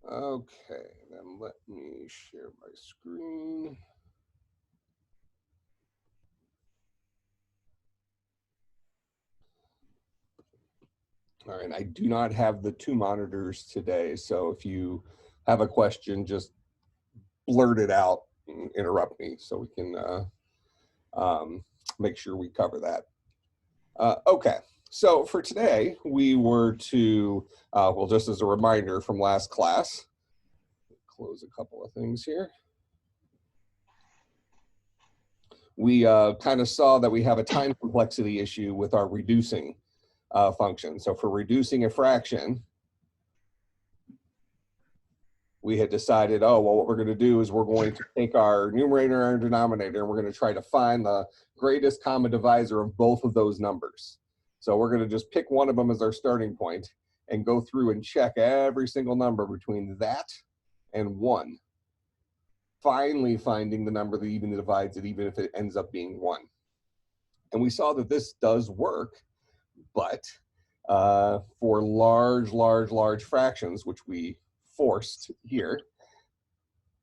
Okay, then let me share my screen. All right, I do not have the two monitors today, so if you have a question, just blurt it out and interrupt me so we can make sure we cover that. Okay, so for today, we were to, well, just as a reminder from last class, close a couple of things here. We kind of saw that we have a time complexity issue with our reducing function. So for reducing a fraction, we had decided, oh, well, what we're going to do is we're going to take our numerator and our denominator, and we're going to try to find the greatest common divisor of both of those numbers. So we're going to just pick one of them as our starting point and go through and check every single number between that and 1, finally finding the number that even divides it, even if it ends up being 1. And we saw that this does work, but for large fractions, which we forced here,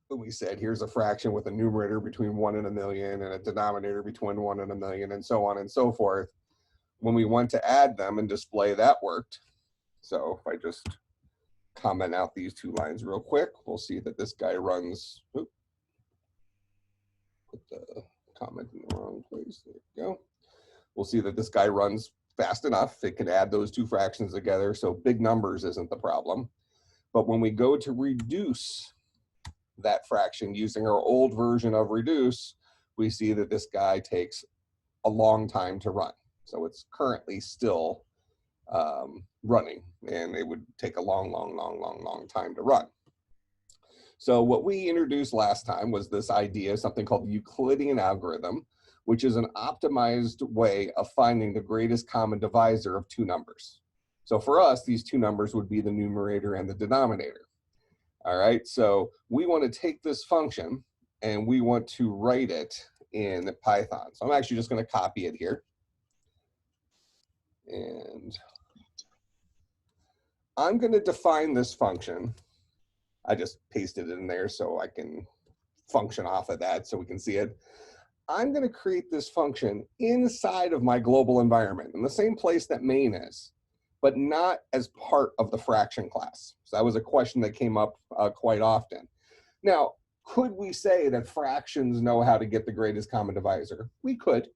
we said here's a fraction with a numerator between 1 and a million and a denominator between 1 and a million, and so on and so forth. When we went to add them and display, that worked. So if I just comment out these two lines real quick, we'll see that this guy runs, oops, put the comment in the wrong place, there we go. We'll see that this guy runs fast enough. It can add those two fractions together, so big numbers isn't the problem. But when we go to reduce that fraction using our old version of reduce, we see that this guy takes a long time to run. So it's currently still running, and it would take a long time to run. So what we introduced last time was this idea of something called the Euclidean algorithm, which is an optimized way of finding the greatest common divisor of two numbers. So for us, these two numbers would be the numerator and the denominator. All right, so we want to take this function and we want to write it in Python. So I'm actually just going to copy it here. And I'm going to define this function. I just pasted it in there so I can function off of that so we can see it. I'm going to create this function inside of my global environment in the same place that main is, but not as part of the fraction class. So that was a question that came up quite often. Now, could we say that fractions know how to get the greatest common divisor? We could.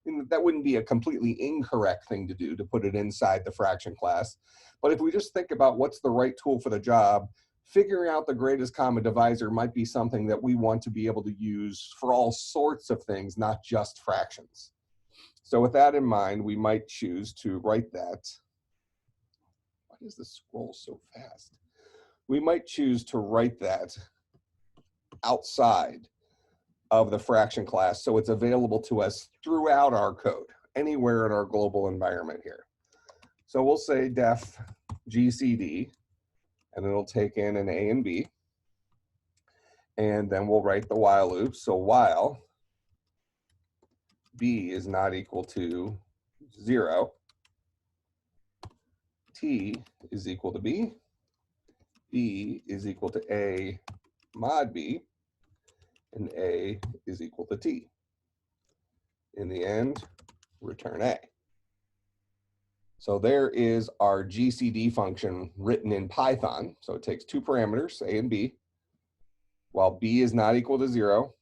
And that wouldn't be a completely incorrect thing to do, to put it inside the fraction class. But if we just think about what's the right tool for the job, figuring out the greatest common divisor might be something that we want to be able to use for all sorts of things, not just fractions. So with that in mind, we might choose to write that. Why does this scroll so fast? We might choose to write that outside of the fraction class, so it's available to us throughout our code, anywhere in our global environment here. So we'll say def GCD, and it'll take in an A and B, and then we'll write the while loop. So while B is not equal to 0, T is equal to B, B is equal to A mod B, and A is equal to T. In the end, return A. So there is our GCD function written in Python. So it takes two parameters, A and B. While B is not equal to 0,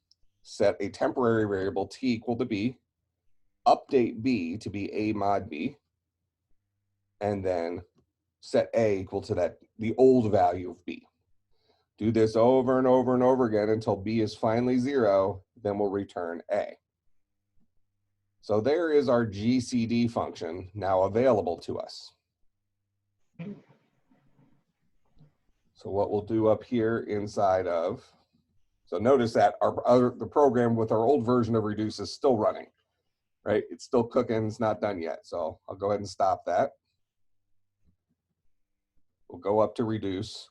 set a temporary variable T equal to B, update B to be A mod B, and then set A equal to the old value of B. Do this over and over and over again until B is finally 0, then we'll return A. So there is our GCD function now available to us. So what we'll do up here inside of, so notice that the program with our old version of reduce is still running, right? It's still cooking, it's not done yet. So I'll go ahead and stop that. We'll go up to reduce.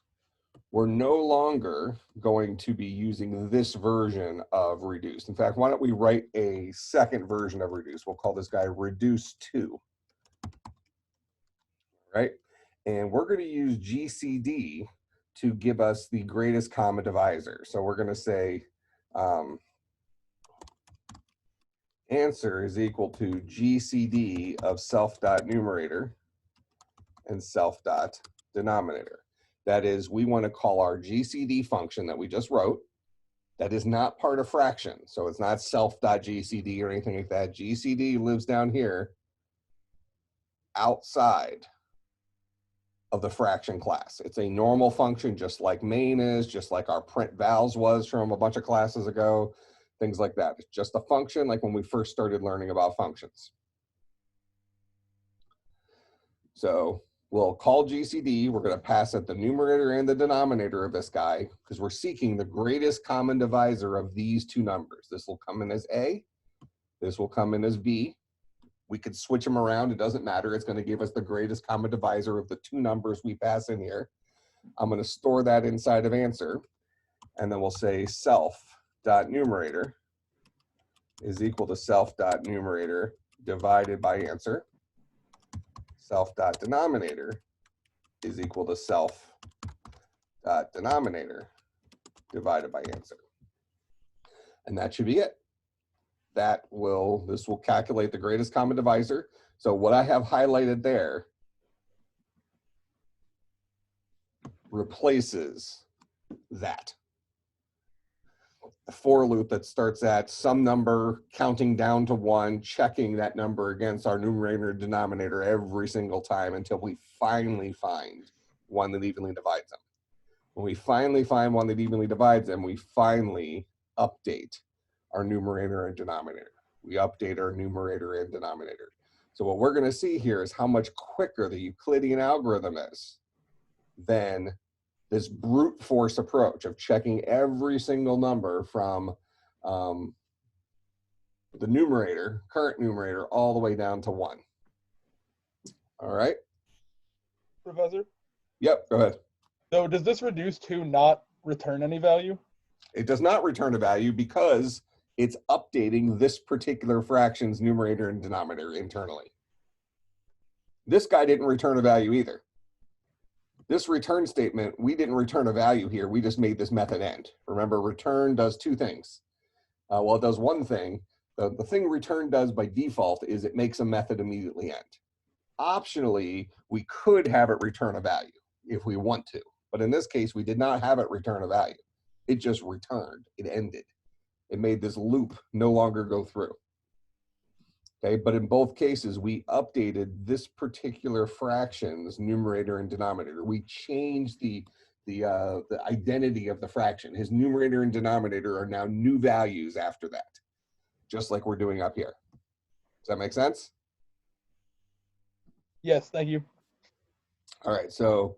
We're no longer going to be using this version of reduce. In fact, why don't we write a second version of reduce? We'll call this guy reduce 2, right? And we're going to use GCD to give us the greatest common divisor. So we're going to say answer is equal to GCD of self.numerator and self.denominator. That is, we want to call our GCD function that we just wrote, that is not part of fraction. So it's not self.gcd or anything like that. GCD lives down here outside of the fraction class. It's a normal function, just like main is, just like our print vals was from a bunch of classes ago, things like that. It's just a function like when we first started learning about functions. So we'll call GCD. We're going to pass it the numerator and the denominator of this guy because we're seeking the greatest common divisor of these two numbers. This will come in as A. This will come in as B. We could switch them around. It doesn't matter. It's going to give us the greatest common divisor of the two numbers we pass in here. I'm going to store that inside of answer. And then we'll say self.numerator is equal to self.numerator divided by answer. Self.denominator is equal to self.denominator divided by answer. And that should be it. This will calculate the greatest common divisor. So what I have highlighted there replaces that. The for loop that starts at some number, counting down to 1, checking that number against our numerator and denominator every single time until we finally find one that evenly divides them. When we finally find one that evenly divides them, we finally update our numerator and denominator. We update our numerator and denominator. So what we're going to see here is how much quicker the Euclidean algorithm is than this brute force approach of checking every single number from the numerator, current numerator, all the way down to 1. All right? Professor? Yep, go ahead. So does this reduce to not return any value? It does not return a value because it's updating this particular fraction's numerator and denominator internally. This guy didn't return a value either. This return statement, we didn't return a value here. We just made this method end. Remember, return does two things. Well, it does one thing. The thing return does by default is it makes a method immediately end. Optionally, we could have it return a value if we want to. But in this case, we did not have it return a value. It just returned. It ended. It made this loop no longer go through. Okay, but in both cases, we updated this particular fraction's numerator and denominator. We changed the identity of the fraction. His numerator and denominator are now new values after that, just like we're doing up here. Does that make sense? Yes, thank you. All right, so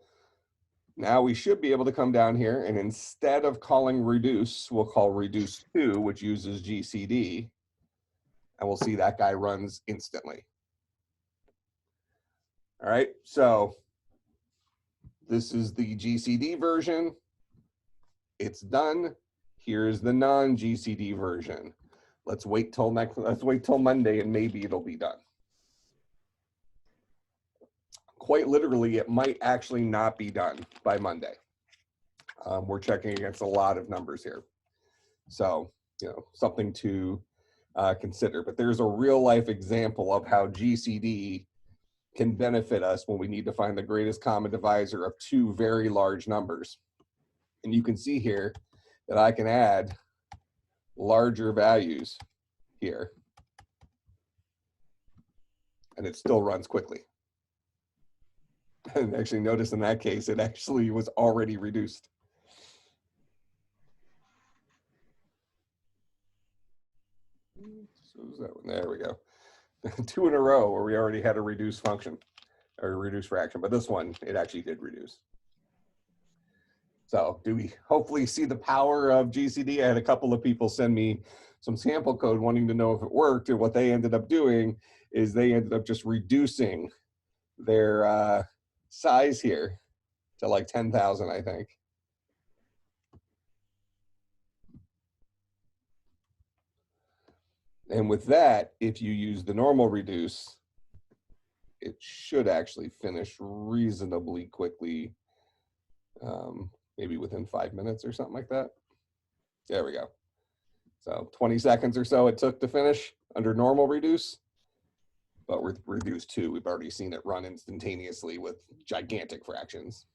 now we should be able to come down here, and instead of calling reduce, we'll call reduce to, which uses GCD. And we'll see that guy runs instantly. All right, so this is the GCD version. It's done. Here's the non-GCD version. Let's wait till Monday and maybe it'll be done. Quite literally, it might actually not be done by Monday. We're checking against a lot of numbers here. So, something to consider, but there's a real life example of how GCD can benefit us when we need to find the greatest common divisor of two very large numbers. And you can see here that I can add larger values here and it still runs quickly. And actually notice in that case, it actually was already reduced. So is that one? There we go. 2 in a row where we already had a reduced function or a reduced fraction, but this one, it actually did reduce. So do we hopefully see the power of GCD? I had a couple of people send me some sample code wanting to know if it worked, and what they ended up doing is they ended up just reducing their size here to like 10,000, I think. And with that, if you use the normal reduce, it should actually finish reasonably quickly. maybe within 5 minutes or something like that. There we go. So 20 seconds or so it took to finish under normal reduce. But with reduce 2, we've already seen it run instantaneously with gigantic fractions.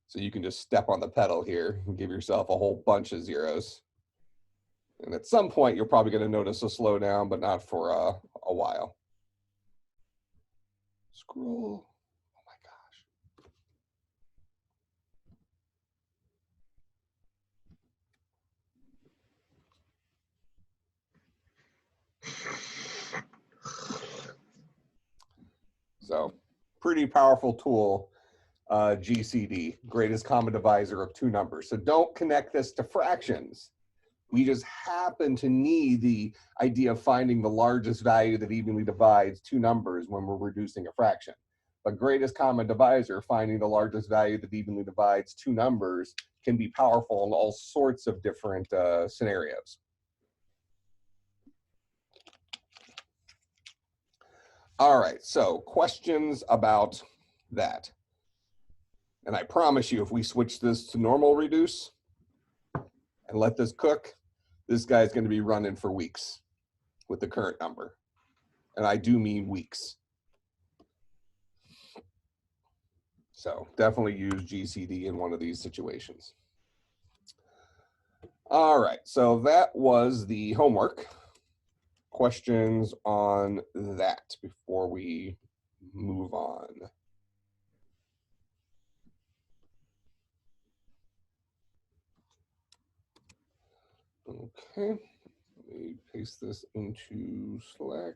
So you can just step on the pedal here and give yourself a whole bunch of zeros. And at some point, you're probably going to notice a slowdown, but not for a while. Scroll. Oh my gosh. So pretty powerful tool, GCD, greatest common divisor of 2 numbers. So don't connect this to fractions. We just happen to need the idea of finding the largest value that evenly divides 2 numbers when we're reducing a fraction. But greatest common divisor, finding the largest value that evenly divides 2 numbers, can be powerful in all sorts of different scenarios. All right, so questions about that. And I promise you, if we switch this to normal reduce and let this cook, this guy's going to be running for weeks with the current number. And I do mean weeks. So definitely use GCD in one of these situations. All right, so that was the homework. Questions on that before we move on? Okay, let me paste this into Slack.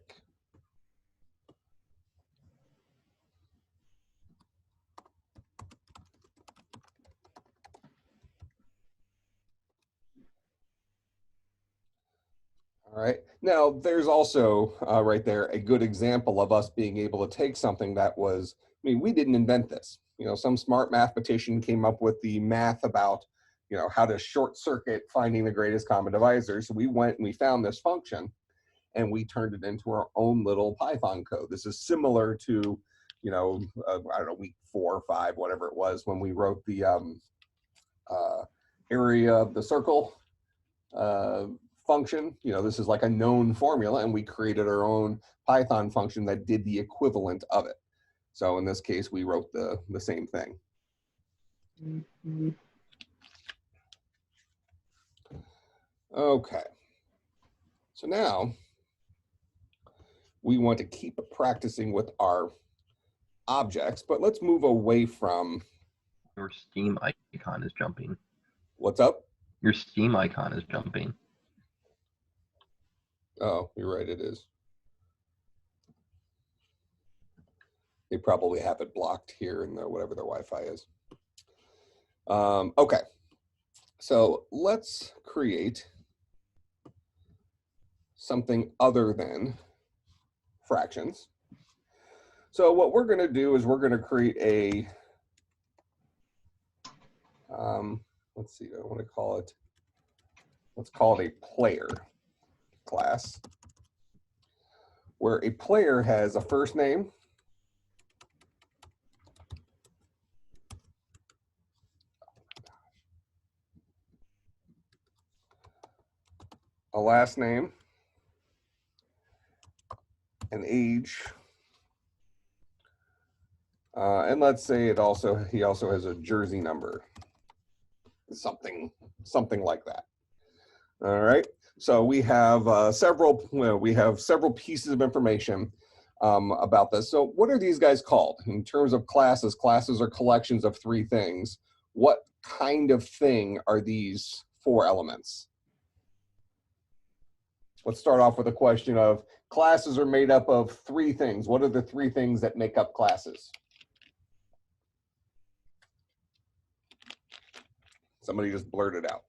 All right, now there's also right there a good example of us being able to take something that was, I mean, we didn't invent this. You know, some smart mathematician came up with the math about, you know, how to short circuit finding the greatest common divisor. So we went and we found this function and we turned it into our own little Python code. This is similar to, you know, I don't know, week 4 or 5, whatever it was, when we wrote the area of the circle function. You know, this is like a known formula, and we created our own Python function that did the equivalent of it. So in this case, we wrote the same thing. Mm-hmm. Okay. So now we want to keep practicing with our objects, but let's move away from. Your Steam icon is jumping. What's up? Your Steam icon is jumping. Oh, you're right, it is. They probably have it blocked here in whatever their Wi-Fi is. Okay, so let's create something other than fractions. So what we're going to do is we're going to create a, let's see, I want to call it, let's call it a player class, where a player has a first name, a last name, an age, and let's say he also has a jersey number, something like that. All right. So we have several pieces of information about this. So what are these guys called in terms of classes? Classes are collections of 3 things. What kind of thing are these 4 elements? Let's start off with a question of classes are made up of 3 things. What are the 3 things that make up classes? Somebody just blurted out.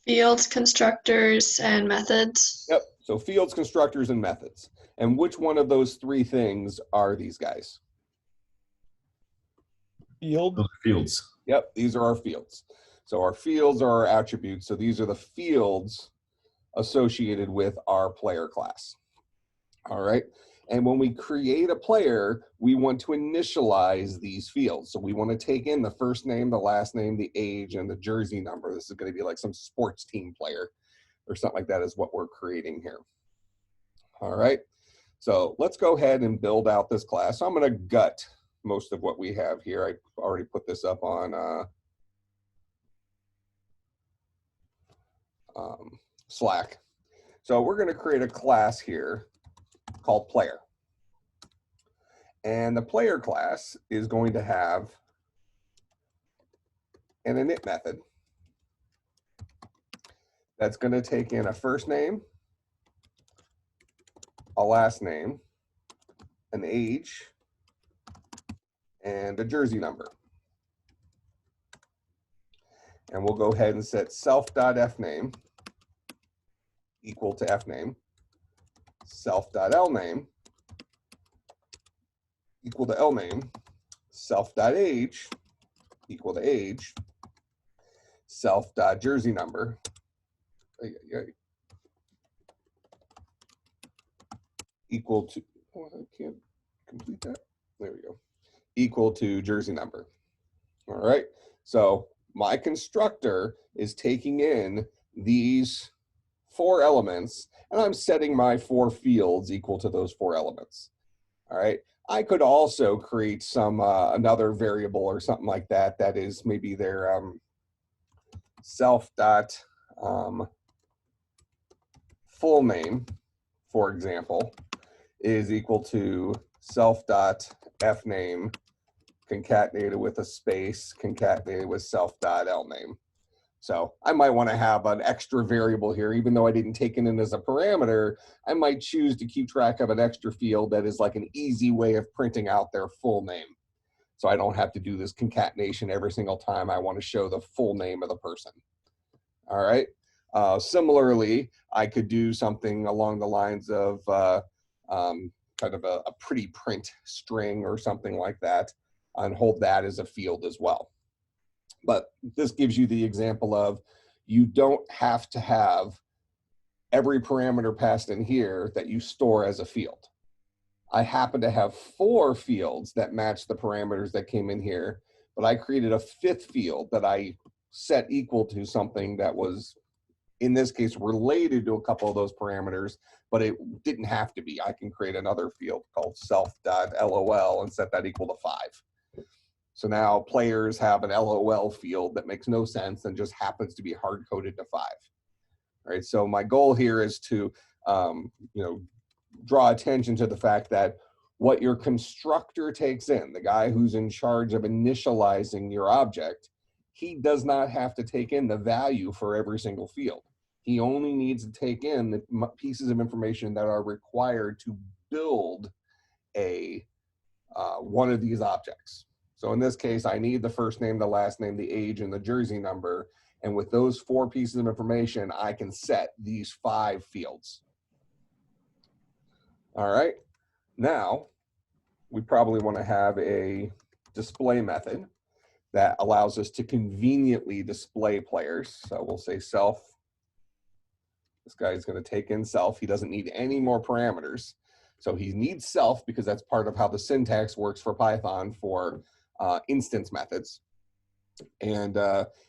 Fields, constructors, and methods. Yep, so fields, constructors, and methods. And which one of those 3 things are these guys? Field. Fields. Yep, these are our fields. So our fields are our attributes. So these are the fields associated with our player class. All right, And when we create a player, we want to initialize these fields. So we want to take in the first name, the last name, the age, and the jersey number. This is going to be like some sports team player or something like that is what we're creating here. All right, so let's go ahead and build out this class. So I'm going to gut most of what we have here. I already put this up on Slack. So we're going to create a class here called player. And the player class is going to have an init method that's going to take in a first name, a last name, an age, and a jersey number. And we'll go ahead and set self.fname equal to fname, self.lname equal to lname, self.age equal to age, self.jersey number equal to, oh, I can't complete that. There we go. Equal to jersey number. All right. So my constructor is taking in these 4 elements, and I'm setting my 4 fields equal to those 4 elements. All right. I could also create some another variable or something like that that is maybe their self dot full name, for example, is equal to self dot fname concatenated with a space concatenated with self dot lname. So I might want to have an extra variable here, even though I didn't take it in as a parameter. I might choose to keep track of an extra field that is like an easy way of printing out their full name. So I don't have to do this concatenation every single time I want to show the full name of the person. All right. Similarly, I could do something along the lines of kind of a pretty print string or something like that, and hold that as a field as well. But this gives you the example of you don't have to have every parameter passed in here that you store as a field. I happen to have 4 fields that match the parameters that came in here, but I created a 5th field that I set equal to something that was, in this case, related to a couple of those parameters, but it didn't have to be. I can create another field called self.lol and set that equal to 5. So now players have an LOL field that makes no sense and just happens to be hard-coded to 5. All right, so my goal here is to draw attention to the fact that what your constructor takes in, the guy who's in charge of initializing your object, he does not have to take in the value for every single field. He only needs to take in the pieces of information that are required to build a one of these objects. So in this case, I need the first name, the last name, the age, and the jersey number. And with those 4 pieces of information, I can set these 5 fields. All right. Now, we probably want to have a display method that allows us to conveniently display players. So we'll say self. This guy is going to take in self. He doesn't need any more parameters. So he needs self because that's part of how the syntax works for Python for instance methods. And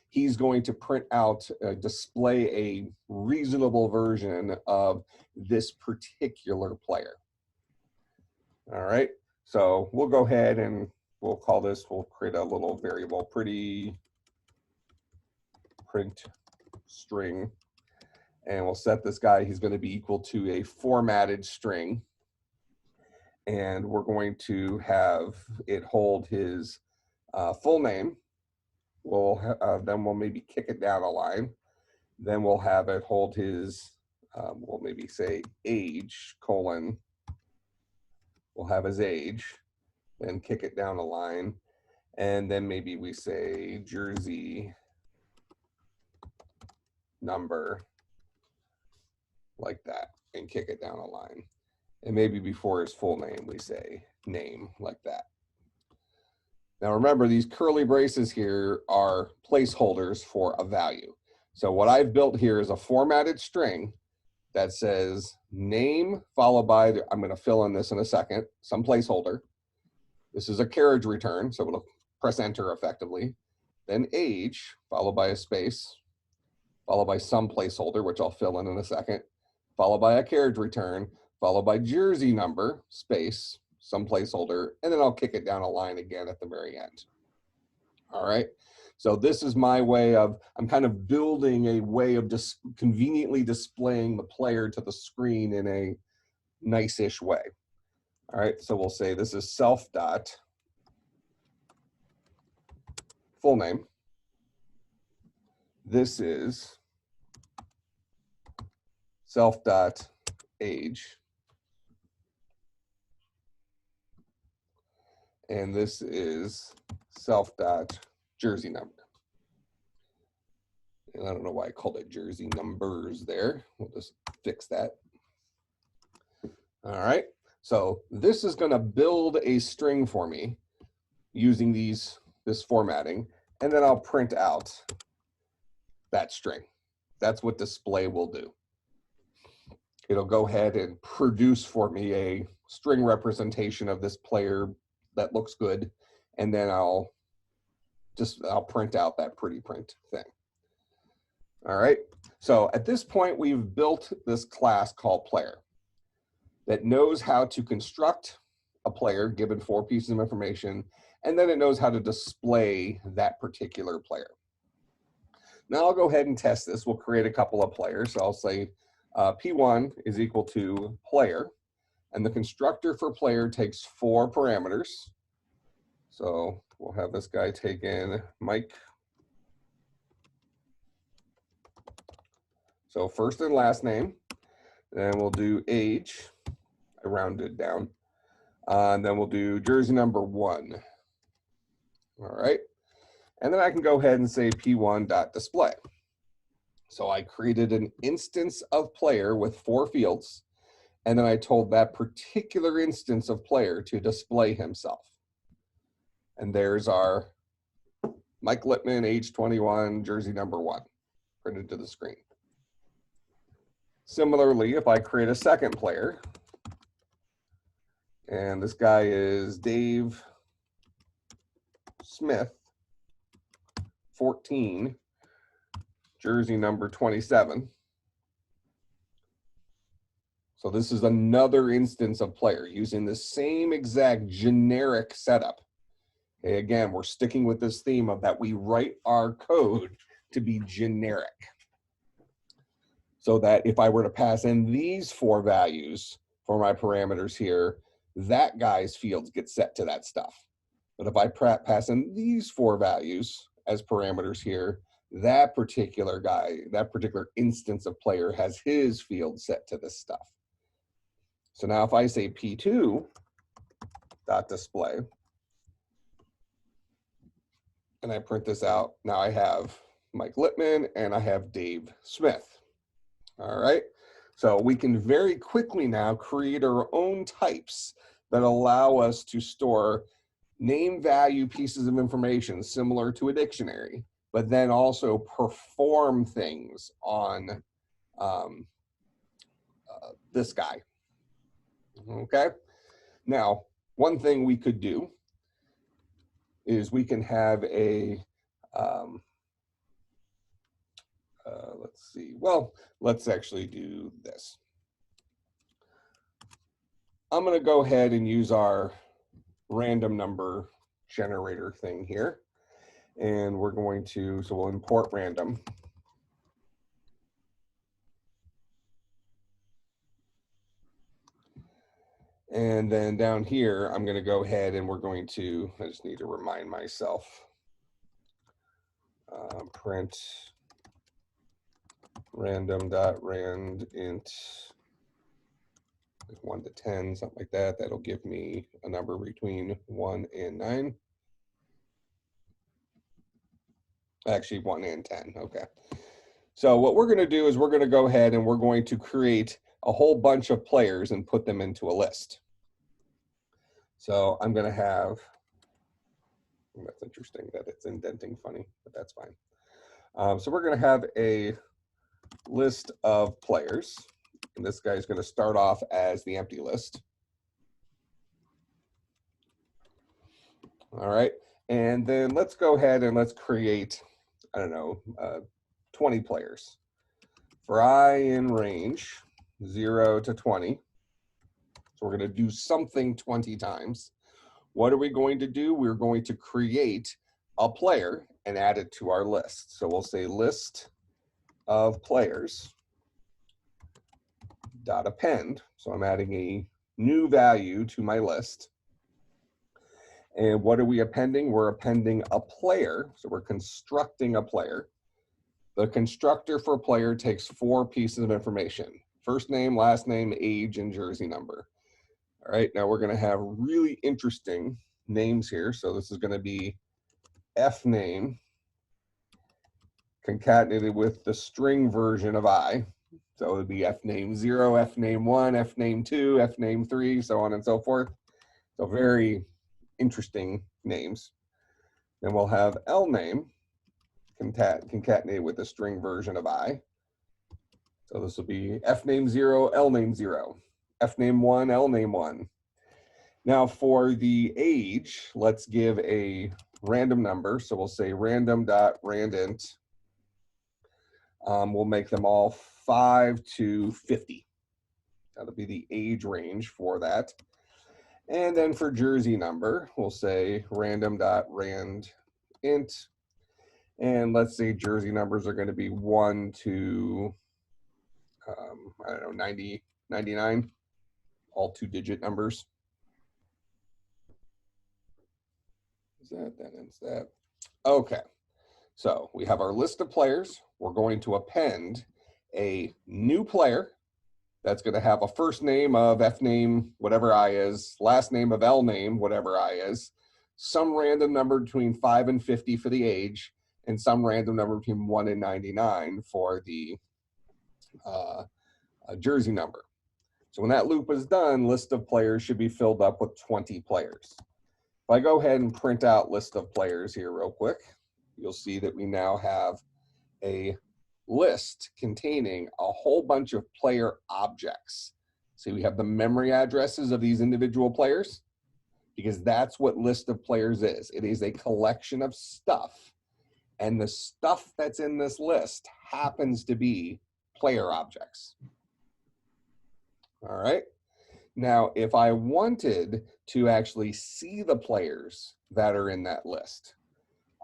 he's going to print out, display a reasonable version of this particular player. All right, so we'll go ahead and we'll call this, we'll create a little variable, pretty print string. And we'll set this guy, he's going to be equal to a formatted string. And we're going to have it hold his full name. Then we'll maybe kick it down a line. Then we'll have it hold his, we'll maybe say age, colon. We'll have his age, then kick it down a line. And then maybe we say jersey number, like that, and kick it down a line. And maybe before his full name, we say name, like that. Now remember, these curly braces here are placeholders for a value. So what I've built here is a formatted string that says name followed by, I'm going to fill in this in a second, some placeholder. This is a carriage return, so it'll press enter effectively. Then age, followed by a space, followed by some placeholder, which I'll fill in a second, followed by a carriage return, followed by jersey number, space, some placeholder, and then I'll kick it down a line again at the very end. All right. So this is my way of, I'm kind of building a way of just conveniently displaying the player to the screen in a nice-ish way. All right, so we'll say this is self dot full name. This is self dot age. And this is self dot jersey number. And I don't know why I called it jersey numbers there. We'll just fix that. All right. So this is going to build a string for me using this formatting, and then I'll print out that string. That's what display will do. It'll go ahead and produce for me a string representation of this player that looks good, and then I'll print out that pretty print thing. All right. So at this point, we've built this class called player that knows how to construct a player given 4 pieces of information, and then it knows how to display that particular player. Now I'll go ahead and test this. We'll create a couple of players. So I'll say P1 is equal to player, and the constructor for player takes 4 parameters. So we'll have this guy take in Mike. So first and last name, then we'll do age. I rounded down. And then we'll do jersey number 1. All right. And then I can go ahead and say P1.display. So I created an instance of player with 4 fields, and then I told that particular instance of player to display himself. And there's our Mike Littman, age 21, jersey number 1, printed to the screen. Similarly, if I create a second player, and this guy is Dave Smith, 14, jersey number 27. So this is another instance of player using the same exact generic setup. Okay, again, we're sticking with this theme of that we write our code to be generic. So that if I were to pass in these 4 values for my parameters here, that guy's fields get set to that stuff. But if I pass in these 4 values as parameters here, that particular guy, that particular instance of player has his field set to this stuff. So now if I say P2.display, and I print this out, now I have Mike Littman and I have Dave Smith. All right, so we can very quickly now create our own types that allow us to store name value pieces of information similar to a dictionary, but then also perform things on this guy. Okay, now one thing we could do is we can have a let's see, well, let's actually do this. I'm going to go ahead and use our random number generator thing here. And we're going to, so we'll import random. And then down here, I'm going to go ahead and we're going to, I just need to remind myself, print random.randint 1 to 10, something like that. That'll give me a number between 1 and 9. Actually, 1 and 10. Okay. So what we're going to do is we're going to go ahead and we're going to create a whole bunch of players and put them into a list. So I'm going to have, that's interesting that it's indenting funny, but that's fine. So we're going to have a list of players, And this guy's going to start off as the empty list. All right. And then let's go ahead and let's create, I don't know, 20 players. For I in range 0 to 20. So we're going to do something 20 times. What are we going to do? We're going to create a player and add it to our list. So we'll say list of players dot append. So I'm adding a new value to my list. And what are we appending? We're appending a player. So we're constructing a player. The constructor for player takes 4 pieces of information: first name, last name, age, and jersey number. All right, now we're going to have really interesting names here. So this is going to be F name concatenated with the string version of I. So it would be F name 0, F name 1, F name 2, F name 3, so on and so forth. So very interesting names. Then we'll have L name concatenated with the string version of I. So this will be F name 0, L name 0, F name 1, L name 1. Now for the age, let's give a random number. So we'll say random.randint. We'll make them all 5 to 50. That'll be the age range for that. And then for jersey number, we'll say random.randint. And let's say jersey numbers are going to be 1 to, I don't know, 90, 99, all 2-digit numbers. Is that ends that? Okay. So we have our list of players. We're going to append a new player that's going to have a first name of F name, whatever I is, last name of L name, whatever I is, some random number between 5 and 50 for the age, and some random number between 1 and 99 for the jersey number. So when that loop is done, list of players should be filled up with 20 players. If I go ahead and print out list of players here real quick, you'll see that we now have a list containing a whole bunch of player objects. So we have the memory addresses of these individual players, because that's what list of players is. It is a collection of stuff, and the stuff that's in this list happens to be player objects. All right. Now, if I wanted to actually see the players that are in that list,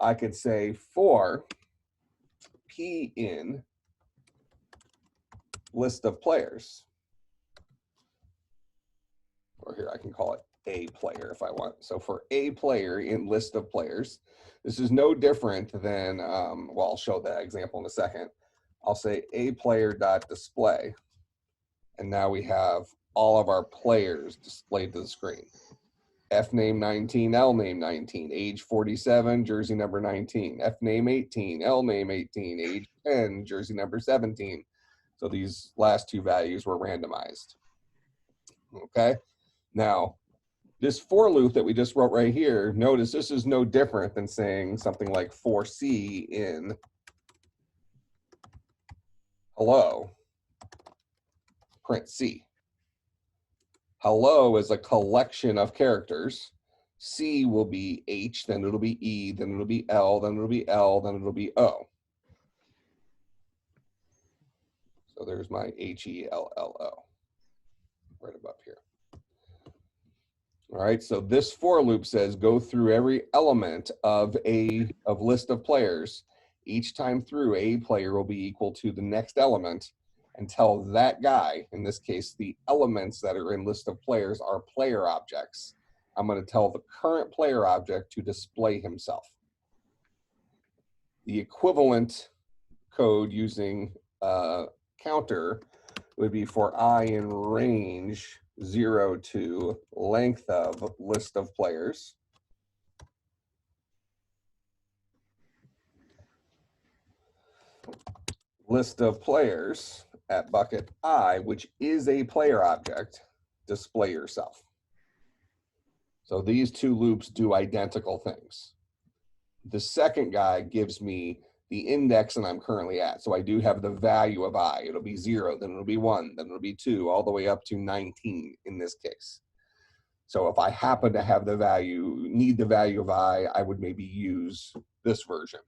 I could say for P in list of players, or here I can call it a player if I want. So for a player in list of players, this is no different than, well, I'll show that example in a second. I'll say a player dot display, and now we have all of our players displayed to the screen. F name 19, L name 19, age 47, jersey number 19, F name 18, L name 18, age 10, jersey number 17. So these last 2 values were randomized. Okay. Now, this for loop that we just wrote right here, notice this is no different than saying something like for C in hello, print C. Hello is a collection of characters. C will be H, then it'll be E, then it'll be L, then it'll be L, then it'll be O. So there's my HELLO right above here. All right, so this for loop says go through every element of list of players. Each time through, a player will be equal to the next element until that guy, in this case, the elements that are in list of players are player objects. I'm going to tell the current player object to display himself. The equivalent code using counter would be for I in range 0 to length of list of players. List of players at bucket I, which is a player object, display yourself. So these 2 loops do identical things. The second guy gives me the index that I'm currently at. So I do have the value of I. It'll be 0, then it'll be 1, then it'll be 2, all the way up to 19 in this case. So if I happen to have the value, need the value of I would maybe use this version.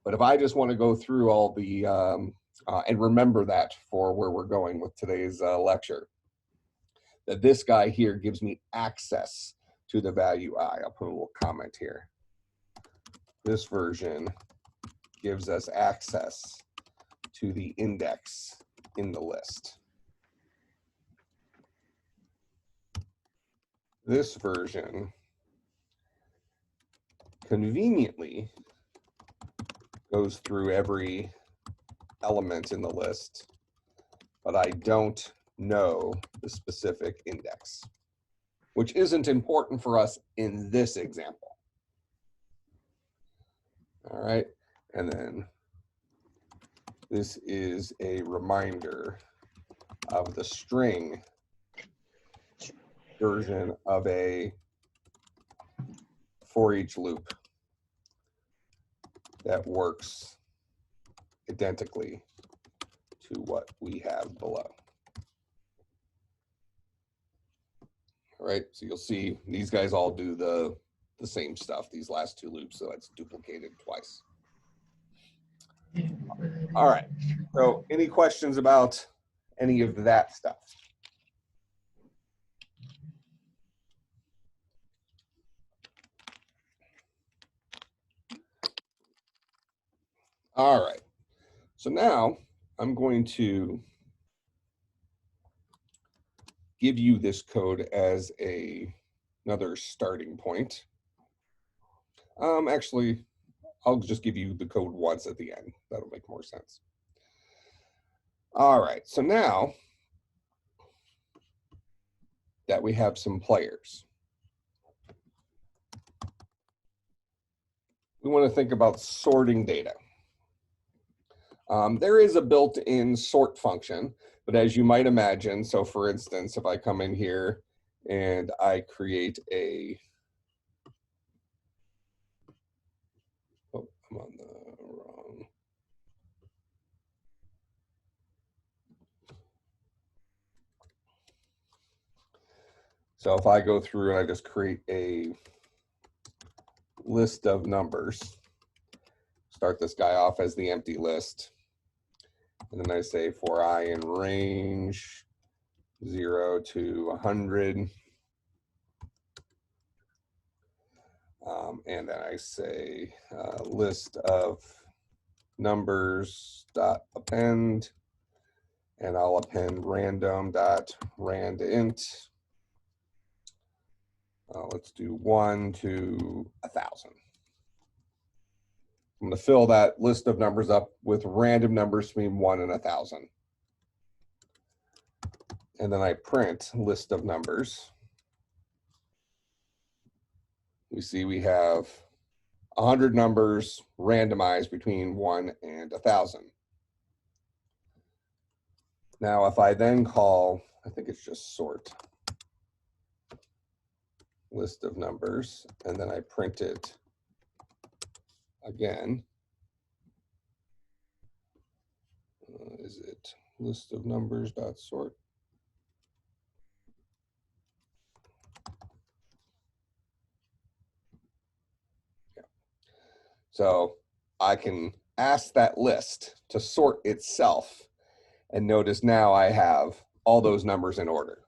But if I just want to go through all the, and remember that for where we're going with today's lecture, that this guy here gives me access to the value I. I'll put a little comment here. This version gives us access to the index in the list. This version conveniently goes through every element in the list, but I don't know the specific index, which isn't important for us in this example. All right, and then this is a reminder of the string version of a for each loop that works identically to what we have below. All right, so you'll see these guys all do the same stuff, these last two loops, so it's duplicated twice. All right, so any questions about any of that stuff? All right, so now I'm going to give you this code as another starting point. Actually, I'll just give you the code once at the end. That'll make more sense. All right, so now that we have some players, we want to think about sorting data. There is a built-in sort function, but as you might imagine, so for instance, if I come in here and I create a, oh, I'm on the wrong. So if I go through and I just create a list of numbers, start this guy off as the empty list, and then I say for I in range 0 to 100, and then I say list of numbers dot append, and I'll append random dot rand int. Let's do 1 to 1,000. I'm going to fill that list of numbers up with random numbers between 1 and 1,000. And then I print list of numbers. We see we have 100 numbers randomized between 1 and 1,000. Now, if I then call, I think it's just sort list of numbers, and then I print it again. Is it list of numbers dot sort? Yeah. So I can ask that list to sort itself, and notice now I have all those numbers in order.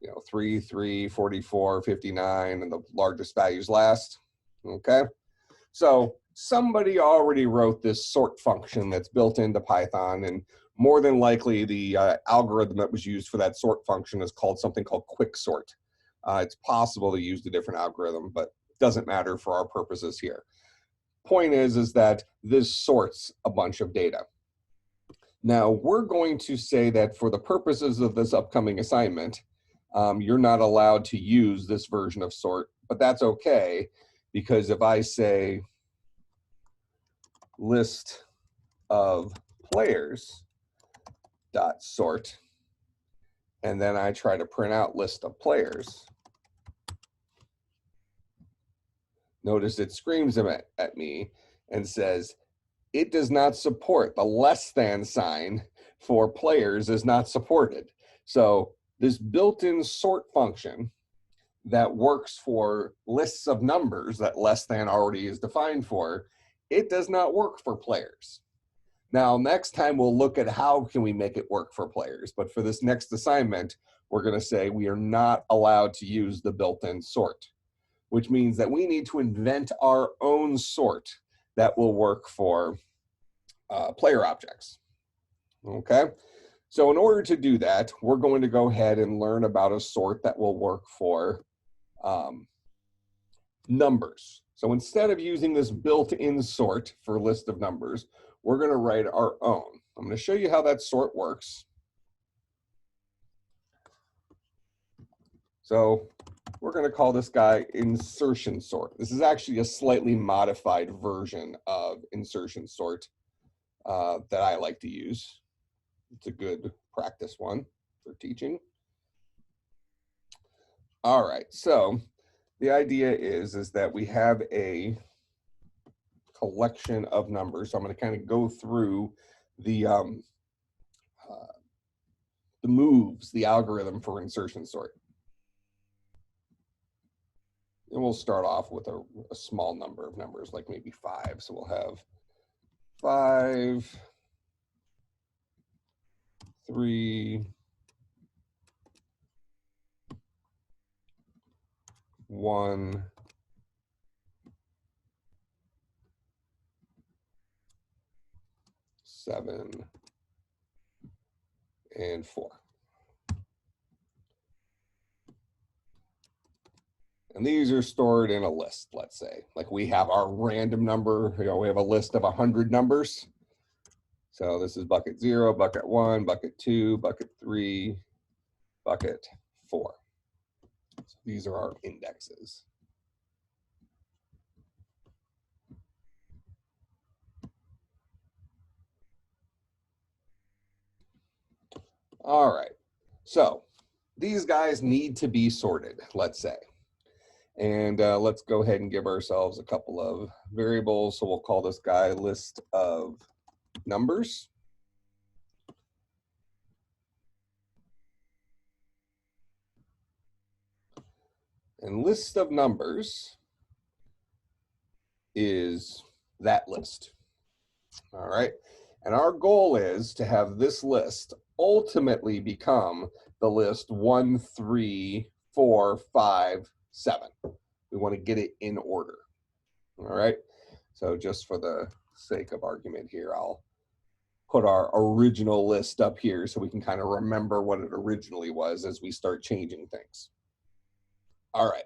You know, 3, 3, 44, 59, and the largest values last. Okay, so somebody already wrote this sort function that's built into Python, and more than likely the algorithm that was used for that sort function is called something called quicksort. It's possible to use a different algorithm, but it doesn't matter for our purposes here. Point is that this sorts a bunch of data. Now we're going to say that for the purposes of this upcoming assignment, you're not allowed to use this version of sort, but that's okay, because if I say list of players dot sort, and then I try to print out list of players, notice it screams at me and says, it does not support the less than sign for players is not supported. So this built-in sort function that works for lists of numbers that less than already is defined for, it does not work for players. Now, next time we'll look at how can we make it work for players, but for this next assignment, we're gonna say we are not allowed to use the built-in sort, which means that we need to invent our own sort that will work for player objects, okay? So in order to do that, we're going to go ahead and learn about a sort that will work for numbers. So instead of using this built-in sort for list of numbers, we're going to write our own. I'm going to show you how that sort works. So we're going to call this guy insertion sort. This is actually a slightly modified version of insertion sort that I like to use. It's a good practice one for teaching. All right, so the idea is that we have a collection of numbers. So I'm going to kind of go through the moves, the algorithm for insertion sort. And we'll start off with a small number of numbers, like maybe 5. So we'll have 5, 3, 1, 7, and 4. And these are stored in a list, let's say. Like we have our random number, we have a list of 100 numbers. So this is bucket 0, bucket 1, bucket 2, bucket 3, bucket 4. So these are our indexes. All right, so these guys need to be sorted, let's say. And let's go ahead and give ourselves a couple of variables. So we'll call this guy list of numbers. And list of numbers is that list. All right. And our goal is to have this list ultimately become the list 1, 3, 4, 5, 7. We want to get it in order. All right. So just for the sake of argument here, I'll put our original list up here so we can kind of remember what it originally was as we start changing things. All right.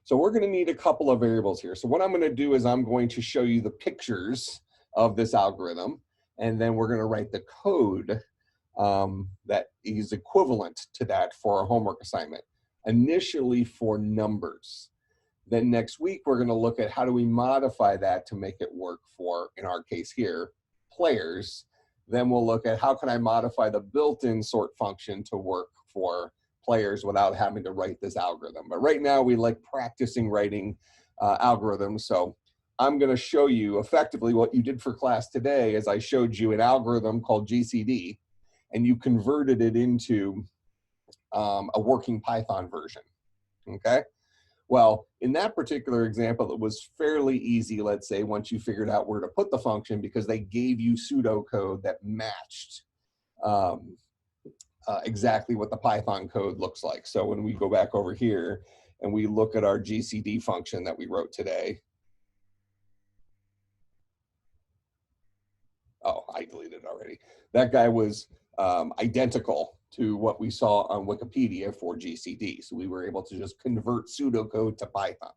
So we're going to need a couple of variables here. So what I'm going to do is I'm going to show you the pictures of this algorithm, and then we're going to write the code that is equivalent to that for a homework assignment, initially for numbers. Then next week, we're going to look at how do we modify that to make it work for, in our case here, players. Then we'll look at how can I modify the built-in sort function to work for players without having to write this algorithm. But right now, we like practicing writing algorithms. So I'm going to show you effectively what you did for class today is I showed you an algorithm called GCD, and you converted it into a working Python version, okay? Well, in that particular example, it was fairly easy, let's say, once you figured out where to put the function because they gave you pseudocode that matched exactly what the Python code looks like. So when we go back over here and we look at our GCD function that we wrote today, oh, I deleted it already. That guy was identical to what we saw on Wikipedia for GCD. So we were able to just convert pseudocode to Python.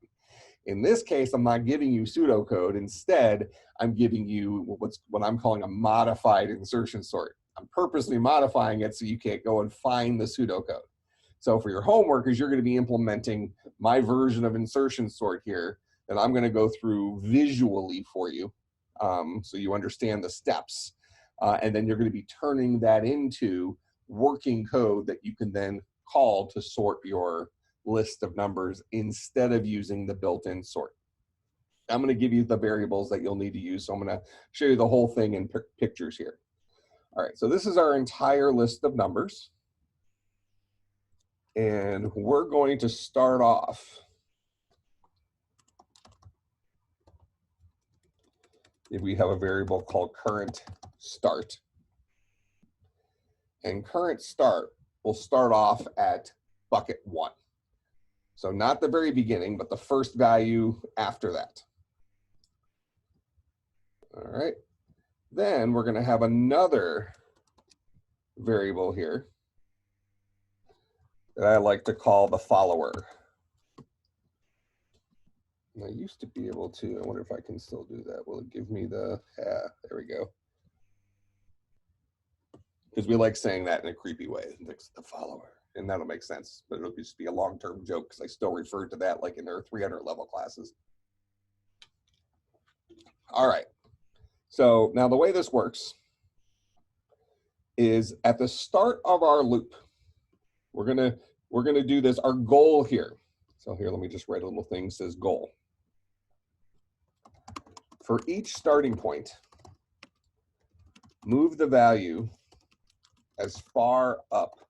In this case, I'm not giving you pseudocode. Instead, I'm giving you what I'm calling a modified insertion sort. I'm purposely modifying it so you can't go and find the pseudocode. So for your homework, as you're going to be implementing my version of insertion sort here, that I'm going to go through visually for you so you understand the steps. And then you're going to be turning that into working code that you can then call to sort your list of numbers instead of using the built-in sort. I'm going to give you the variables that you'll need to use. So I'm going to show you the whole thing in pictures here. All right, so this is our entire list of numbers. And we're going to start off. If we have a variable called current start. And current start will start off at bucket 1. So not the very beginning, but the first value after that. All right. Then we're going to have another variable here that I like to call the follower. And I used to be able to, I wonder if I can still do that. Will it give me the, there we go. Because we like saying that in a creepy way, it's the follower. And that'll make sense, but it'll just be a long-term joke because I still refer to that like in their 300 level classes. All right. So now the way this works is at the start of our loop, we're gonna do this, our goal here. So here, let me just write a little thing that says goal. For each starting point, move the value as far up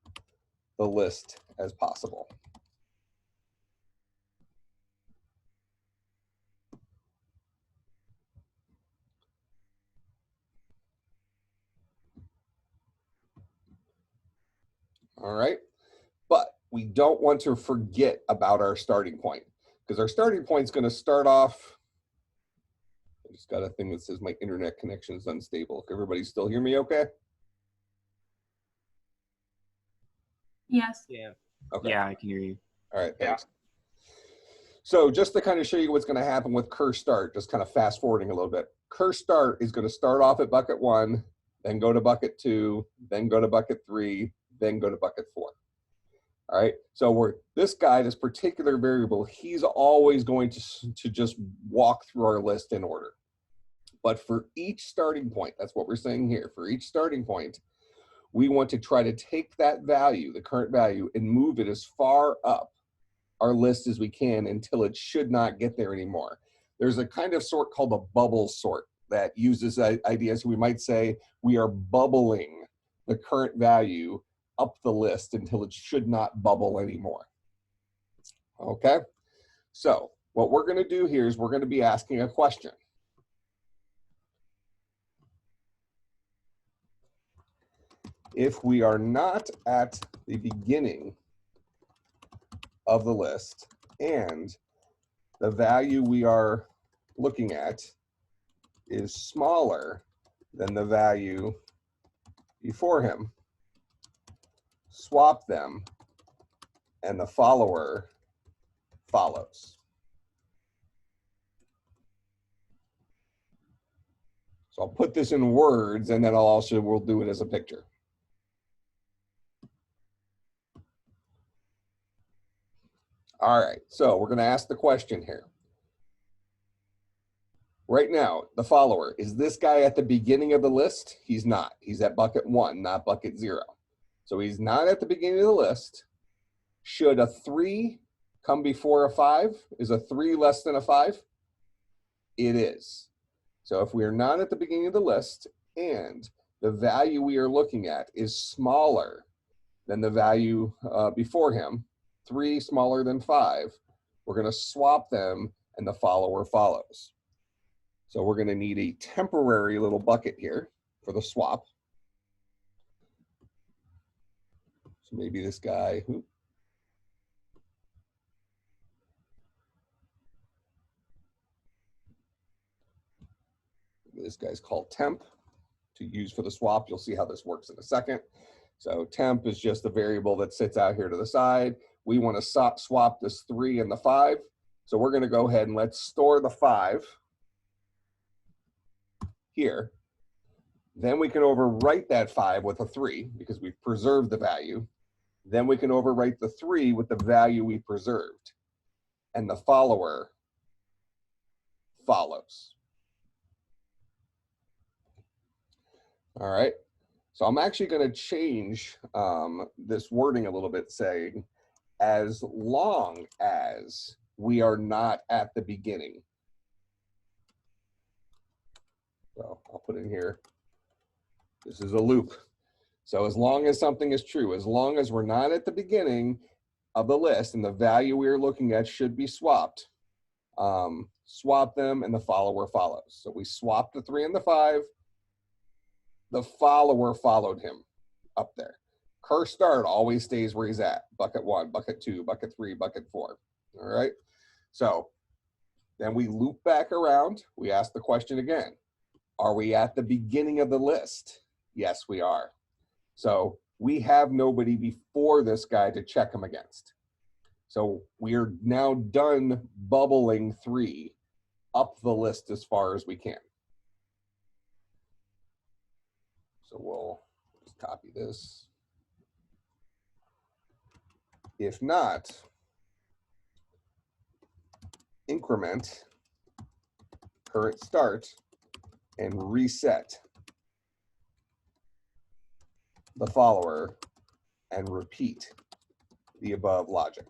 the list as possible. All right, but we don't want to forget about our starting point because our starting point is going to start off. I just got a thing that says my internet connection is unstable. Can everybody still hear me okay? Yes. Yeah. Okay. Yeah, I can hear you. All right, thanks. So just to kind of show you what's going to happen with cur start, just kind of fast forwarding a little bit. Cur start is going to start off at bucket 1, then go to bucket 2, then go to bucket 3, then go to bucket 4. All right, so this guy, this particular variable, he's always going to just walk through our list in order. But for each starting point, that's what we're saying here, for each starting point, we want to try to take that value, the current value, and move it as far up our list as we can until it should not get there anymore. There's a kind of sort called a bubble sort that uses ideas. We might say we are bubbling the current value up the list until it should not bubble anymore. Okay, so what we're going to do here is we're going to be asking a question. If we are not at the beginning of the list and the value we are looking at is smaller than the value before him, swap them and the follower follows. So I'll put this in words and then we'll do it as a picture. All right, so we're going to ask the question here. Right now, the follower, is this guy at the beginning of the list? He's not. He's at bucket 1, not bucket 0. So he's not at the beginning of the list. Should a 3 come before a 5? Is a 3 less than a 5? It is. So if we are not at the beginning of the list and the value we are looking at is smaller than the value before him, 3 smaller than 5, we're going to swap them and the follower follows. So we're going to need a temporary little bucket here for the swap. So maybe this guy, this guy's called temp to use for the swap. You'll see how this works in a second. So temp is just a variable that sits out here to the side. We want to swap this 3 and the 5. So we're going to go ahead and let's store the 5 here. Then we can overwrite that 5 with a 3 because we've preserved the value. Then we can overwrite the 3 with the value we preserved. And the follower follows. All right. So I'm actually going to change this wording a little bit, saying as long as we are not at the beginning So I'll put in here, this is a loop. So as long as something is true, as long as we're not at the beginning of the list and the value we're looking at should be swapped, swap them and the follower follows. So we swapped the 3 and the 5. The follower followed him up there. Cur start always stays where he's at. Bucket 1, bucket 2, bucket 3, bucket 4. All right. So then we loop back around. We ask the question again. Are we at the beginning of the list? Yes, we are. So we have nobody before this guy to check him against. So we are now done bubbling 3 up the list as far as we can. So we'll just copy this. If not, increment current start and reset the follower and repeat the above logic.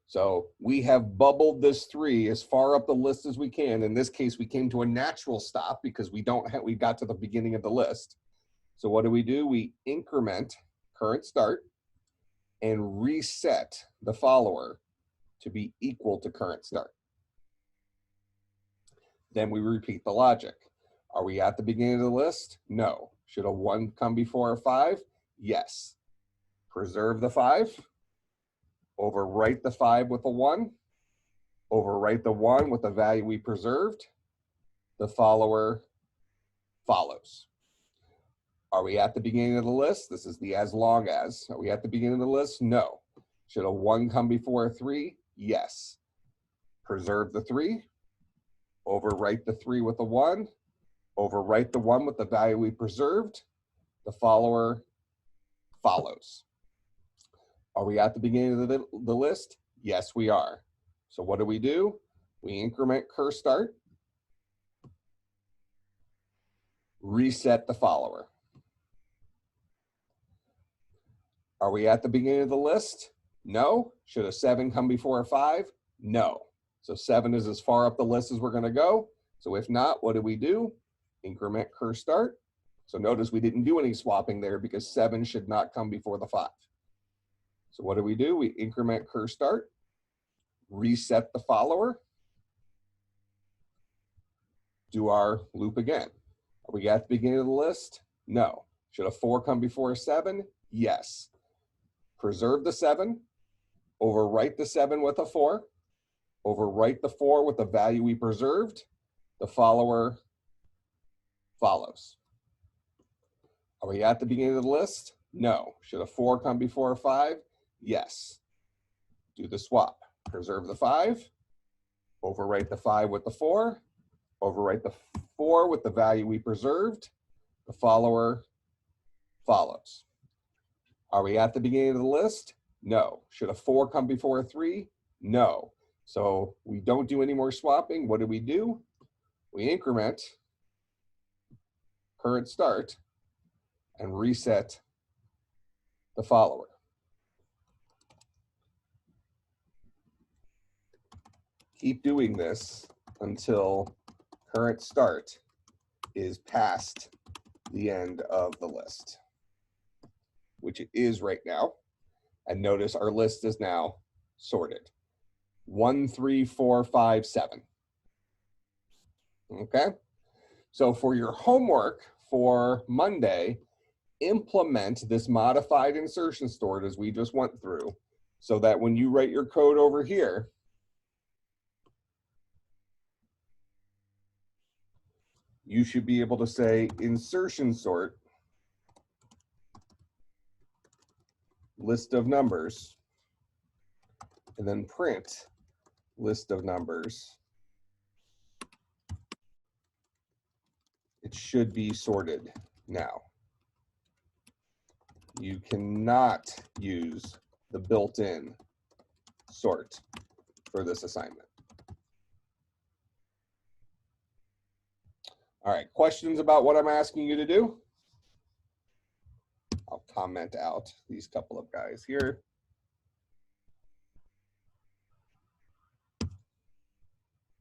So we have bubbled this 3 as far up the list as we can. In this case, we came to a natural stop because we got to the beginning of the list. So what do? We increment current start and reset the follower to be equal to current start. Then we repeat the logic. Are we at the beginning of the list? No. Should a 1 come before a 5? Yes. Preserve the 5. Overwrite the 5 with a 1. Overwrite the 1 with the value we preserved. The follower follows. Are we at the beginning of the list? This is the as long as. Are we at the beginning of the list? No. Should a 1 come before a 3? Yes. Preserve the 3. Overwrite the 3 with a 1. Overwrite the 1 with the value we preserved. The follower follows. Are we at the beginning of the list? Yes, we are. So what do? We increment cur start, reset the follower. Are we at the beginning of the list? No. Should a 7 come before a 5? No. So 7 is as far up the list as we're going to go. So if not, what do? Increment cur start. So notice we didn't do any swapping there because 7 should not come before the 5. So what do? We increment cur start, reset the follower, do our loop again. Are we at the beginning of the list? No. Should a 4 come before a 7? Yes. Preserve the 7, overwrite the 7 with a 4, overwrite the 4 with the value we preserved, the follower follows. Are we at the beginning of the list? No. Should a 4 come before a 5? Yes. Do the swap. Preserve the 5, overwrite the 5 with the 4, overwrite the 4 with the value we preserved, the follower follows. Are we at the beginning of the list? No. Should a 4 come before a 3? No. So we don't do any more swapping. What do? We increment current start and reset the follower. Keep doing this until current start is past the end of the list, which it is right now. And notice our list is now sorted. 1, 3, 4, 5, 7. Okay. So for your homework for Monday, implement this modified insertion sort as we just went through, so that when you write your code over here, you should be able to say insertion sort list of numbers, and then print list of numbers. It should be sorted now. You cannot use the built-in sort for this assignment. All right, questions about what I'm asking you to do? I'll comment out these couple of guys here.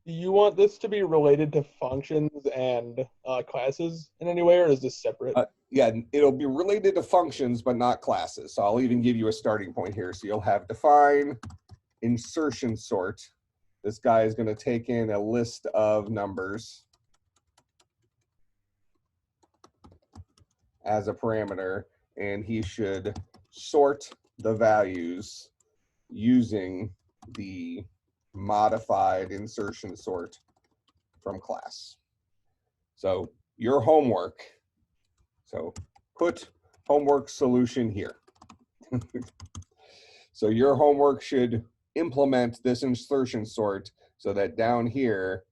Do you want this to be related to functions and classes in any way, or is this separate? Yeah, it'll be related to functions, but not classes. So I'll even give you a starting point here. So you'll have define insertion sort. This guy is going to take in a list of numbers as a parameter, and he should sort the values using the modified insertion sort from class. So your homework, so put homework solution here. So your homework should implement this insertion sort so that down here,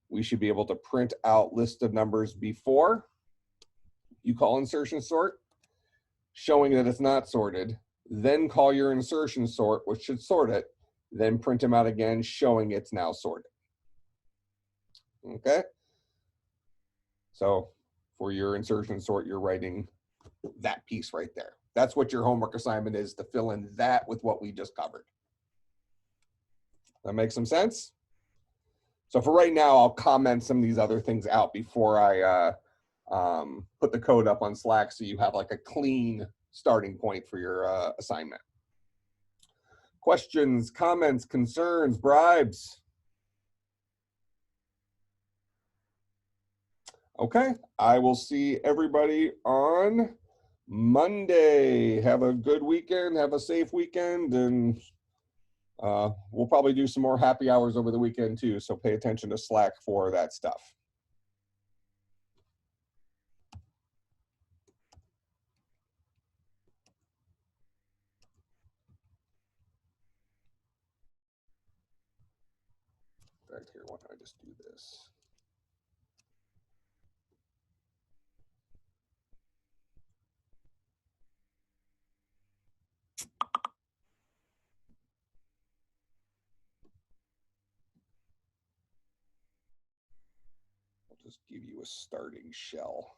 we should be able to print out list of numbers before you call insertion sort, showing that it's not sorted, then call your insertion sort, which should sort it, then print them out again, showing it's now sorted. Okay? So for your insertion sort, you're writing that piece right there. That's what your homework assignment is, to fill in that with what we just covered. That makes some sense? So for right now, I'll comment some of these other things out before I put the code up on Slack so you have like a clean starting point for your assignment. Questions, comments, concerns, bribes? Okay, I will see everybody on Monday. Have a good weekend, have a safe weekend, and we'll probably do some more happy hours over the weekend too, so pay attention to Slack for that stuff. Right here, why don't I just do this? I'll just give you a starting shell.